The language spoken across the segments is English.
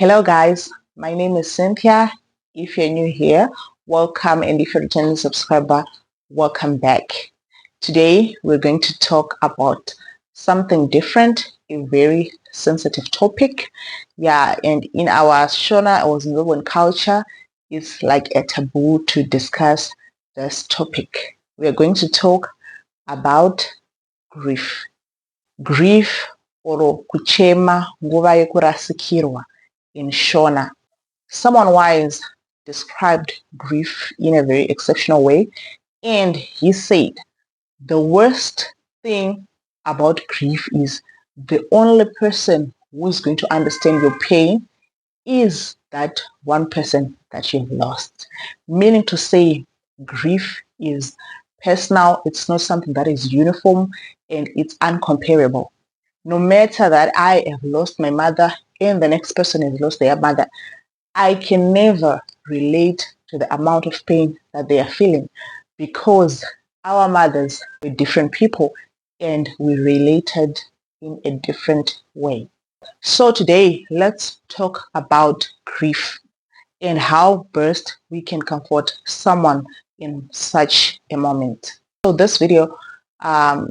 Hello guys, my name is Cynthia. If you're new here, welcome, and if you're a returning subscriber, welcome back. Today we're going to talk about something different, a very sensitive topic. And in our Shona or Zimbabwean culture, it's like a taboo to discuss this topic. We're going to talk about grief. Grief or kuchema nguva yekurasikirwa in Shona. Someone wise described grief in a very exceptional way, and he said the worst thing about grief is the only person who is going to understand your pain is that one person that you've lost. Meaning to say, grief is personal, it's not something that is uniform, and it's uncomparable. No matter that I have lost my mother and the next person has lost their mother, I can never relate to the amount of pain that they are feeling because our mothers were different people and we related in a different way. So today, let's talk about grief and how best we can comfort someone in such a moment. So this video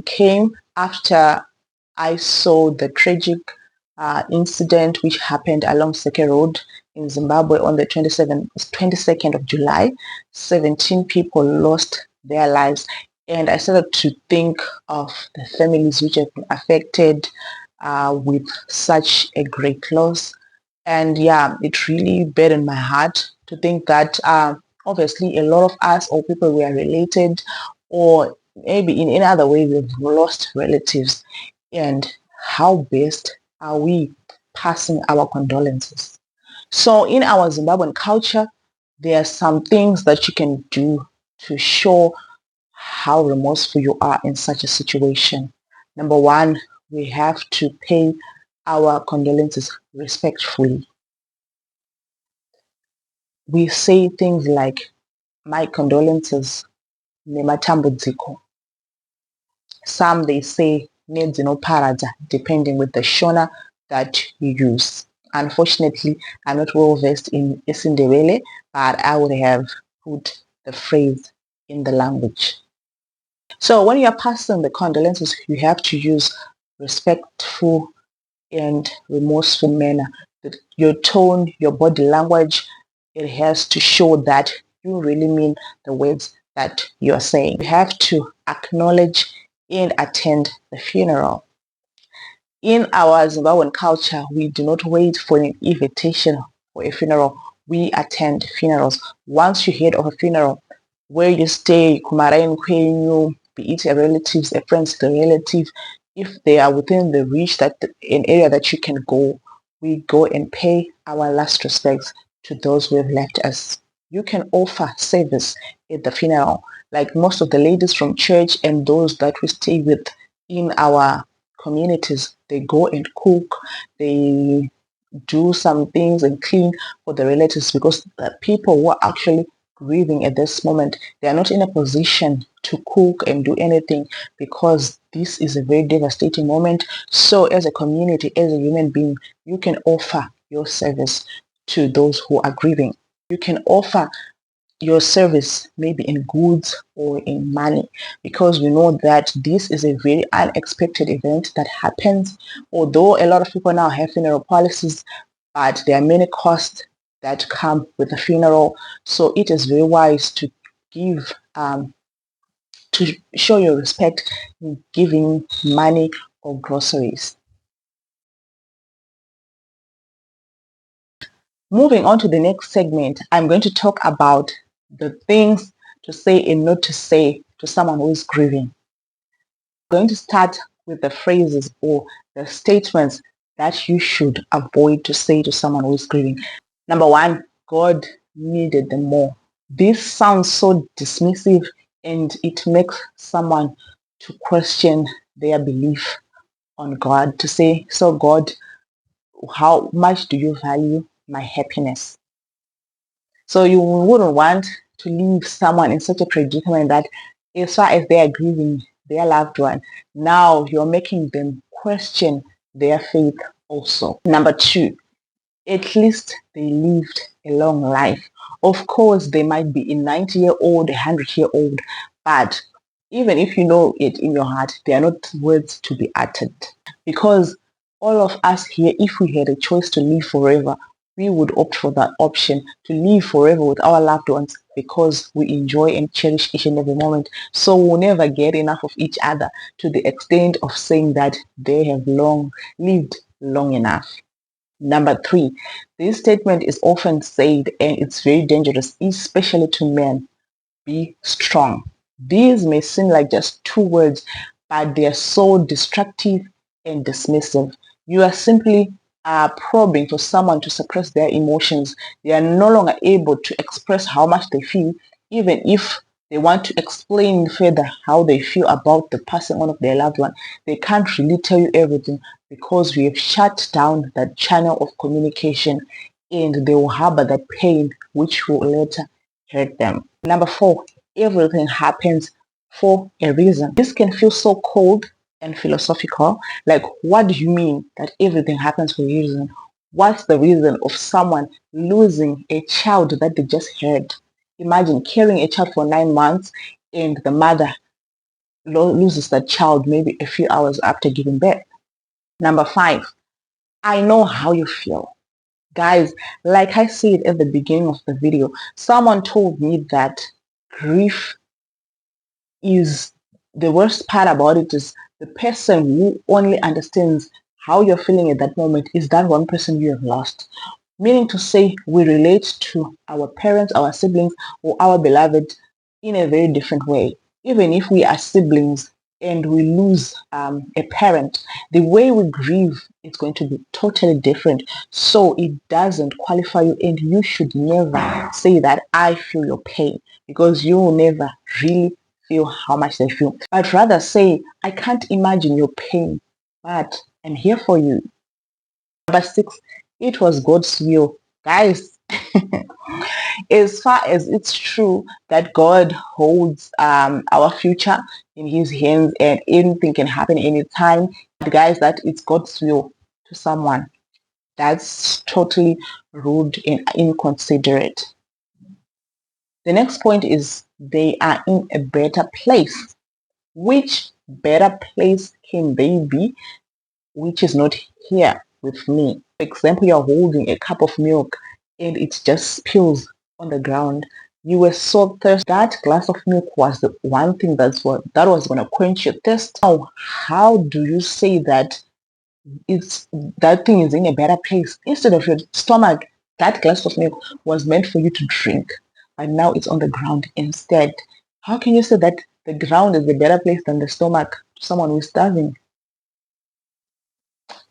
came after I saw the tragic incident which happened along Seke Road in Zimbabwe on the 22nd of July. 17 people lost their lives, and I started to think of the families which have been affected with such a great loss. And it really burdened my heart to think that obviously a lot of us or people we are related, or maybe in any other way we've lost relatives, and how best are we passing our condolences. So in our Zimbabwean culture, there are some things that you can do to show how remorseful you are in such a situation. Number one, we have to pay our condolences respectfully. We say things like, my condolences, nematambudziko. Some they say, parada, depending with the Shona that you use. Unfortunately, I'm not well versed in Isindebele, but I would have put the phrase in the language. So when you are passing the condolences, you have to use respectful and remorseful manner. Your tone, your body language, it has to show that you really mean the words that you're saying. You have to acknowledge and attend the funeral. In our Zimbabwean culture, we do not wait for an invitation for a funeral. We attend funerals. Once you hear of a funeral, where you stay, kumarain kwenyu, be it a relative, a friend, a relative, if they are within the reach, that an area that you can go, we go and pay our last respects to those who have left us. You can offer service at the funeral, like most of the ladies from church and those that we stay with in our communities. They go and cook, they do some things and clean for the relatives, because the people who are actually grieving at this moment, they are not in a position to cook and do anything, because this is a very devastating moment. So as a community, as a human being, you can offer your service to those who are grieving. You can offer your service maybe in goods or in money, because we know that this is a very unexpected event that happens. Although a lot of people now have funeral policies, but there are many costs that come with a funeral. So it is very wise to give to show your respect in giving money or groceries. Moving on to the next segment, I'm going to talk about the things to say and not to say to someone who is grieving. I'm going to start with the phrases or the statements that you should avoid to say to someone who is grieving. Number one, God needed them more. This sounds so dismissive, and it makes someone to question their belief on God, to say, so God, how much do you value my happiness? So you wouldn't want to leave someone in such a predicament that as far as they are grieving their loved one, now you're making them question their faith also. Number two, At least they lived a long life. Of course, they might be a 90-year-old, a 100-year-old, but even if you know it in your heart, they are not words to be uttered. Because all of us here, if we had a choice to live forever, we would opt for that option to live forever with our loved ones because we enjoy and cherish each and every moment. So we'll never get enough of each other to the extent of saying that they have lived long enough. Number 3, this statement is often said and it's very dangerous, especially to men. Be strong. These may seem like just 2 words, but they are so destructive and dismissive. You are simply probing for someone to suppress their emotions. They are no longer able to express how much they feel, even if they want to explain further how they feel about the passing on of their loved one. They can't really tell you everything because we have shut down that channel of communication, and they will harbor that pain which will later hurt them. Number 4, everything happens for a reason. This can feel so cold and philosophical. Like, what do you mean that everything happens for a reason? What's the reason of someone losing a child that they just had? Imagine carrying a child for 9 months and the mother loses that child maybe a few hours after giving birth. Number 5, I know how you feel. Guys, like I said at the beginning of the video, someone told me that grief is the worst part about it is the person who only understands how you're feeling at that moment is that one person you have lost. Meaning to say, we relate to our parents, our siblings, or our beloved in a very different way. Even if we are siblings and we lose a parent, the way we grieve is going to be totally different. So it doesn't qualify you, and you should never say that I feel your pain, because you will never really feel how much they feel. I'd rather say, I can't imagine your pain, but I'm here for you. Number 6, it was God's will. Guys, as far as it's true that God holds our future in his hands and anything can happen anytime, but guys, that it's God's will to someone, that's totally rude and inconsiderate. The next point is they are in a better place. Which better place can they be which is not here with me? For example, you're holding a cup of milk and it just spills on the ground. You were so thirsty. That glass of milk was the one thing that was going to quench your thirst. Now, how do you say that that thing is in a better place? Instead of your stomach, that glass of milk was meant for you to drink, but now it's on the ground instead. How can you say that the ground is a better place than the stomach to someone who's starving?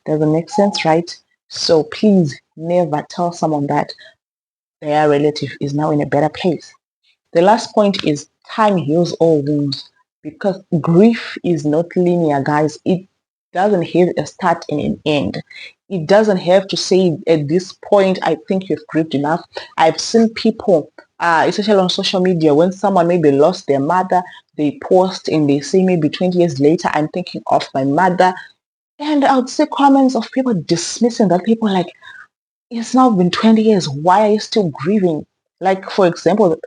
Doesn't make sense, right? So please never tell someone that their relative is now in a better place. The last point is time heals all wounds, because grief is not linear, guys. It doesn't have a start and an end. It doesn't have to say at this point, I think you've grieved enough. I've seen people, especially on social media, when someone maybe lost their mother, they post and they say maybe 20 years later, I'm thinking of my mother. And I would see comments of people dismissing that, people like, it's now been 20 years. Why are you still grieving? Like, for example,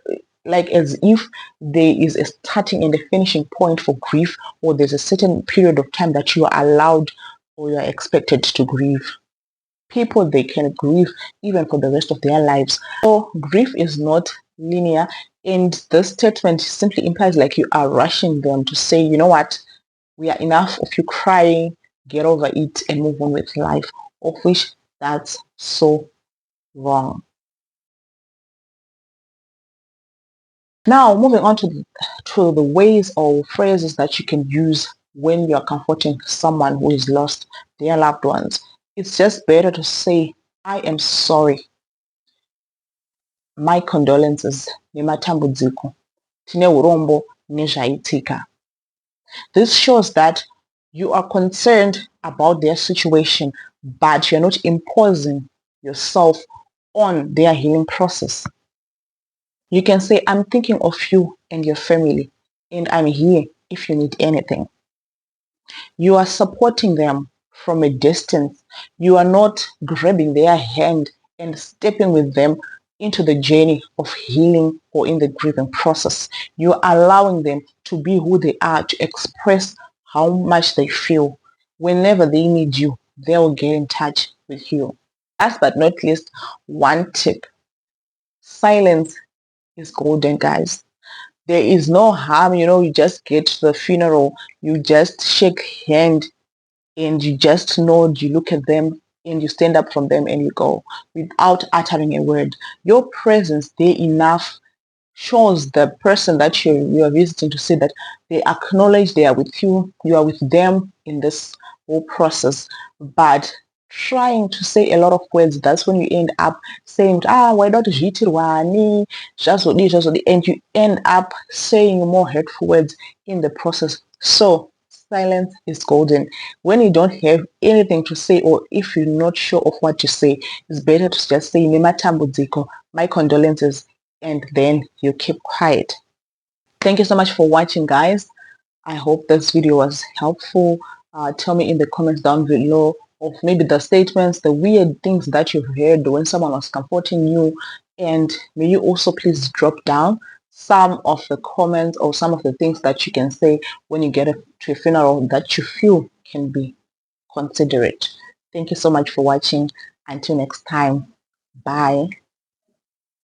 like as if there is a starting and a finishing point for grief, or there's a certain period of time that you are allowed or you are expected to grieve. People, they can grieve even for the rest of their lives. So grief is not linear, and this statement simply implies like you are rushing them to say, you know what, we are enough of you crying, get over it and move on with life, of which that's so wrong. Now, moving on to the ways or phrases that you can use when you're comforting someone who has lost their loved ones. It's just better to say, I am sorry. My condolences. Nematambudziko. Tine urombo nezvaitika. This shows that you are concerned about their situation, but you're not imposing yourself on their healing process. You can say, I'm thinking of you and your family, and I'm here if you need anything. You are supporting them from a distance. You are not grabbing their hand and stepping with them into the journey of healing or in the grieving process. You're allowing them to be who they are, to express how much they feel. Whenever they need you, they'll get in touch with you. Last but not least, one tip. Silence is golden, guys. There is no harm, you just get to the funeral, you just shake hand, and you just nod, you look at them, and you stand up from them and you go without uttering a word. Your presence there enough shows the person that you are visiting to say that they acknowledge they are with you, you are with them in this whole process. But trying to say a lot of words, that's when you end up saying, why not zvitirwani, zvazodi, and you end up saying more hurtful words in the process. So silence is golden. When you don't have anything to say, or if you're not sure of what to say, it's better to just say nematambudziko, my condolences, and then you keep quiet. Thank you so much for watching, guys. I hope this video was helpful. Tell me in the comments down below of maybe the statements, the weird things that you've heard when someone was comforting you, and may you also please drop down some of the comments or some of the things that you can say when you get to a funeral that you feel can be considerate. Thank you so much for watching. Until next time, bye.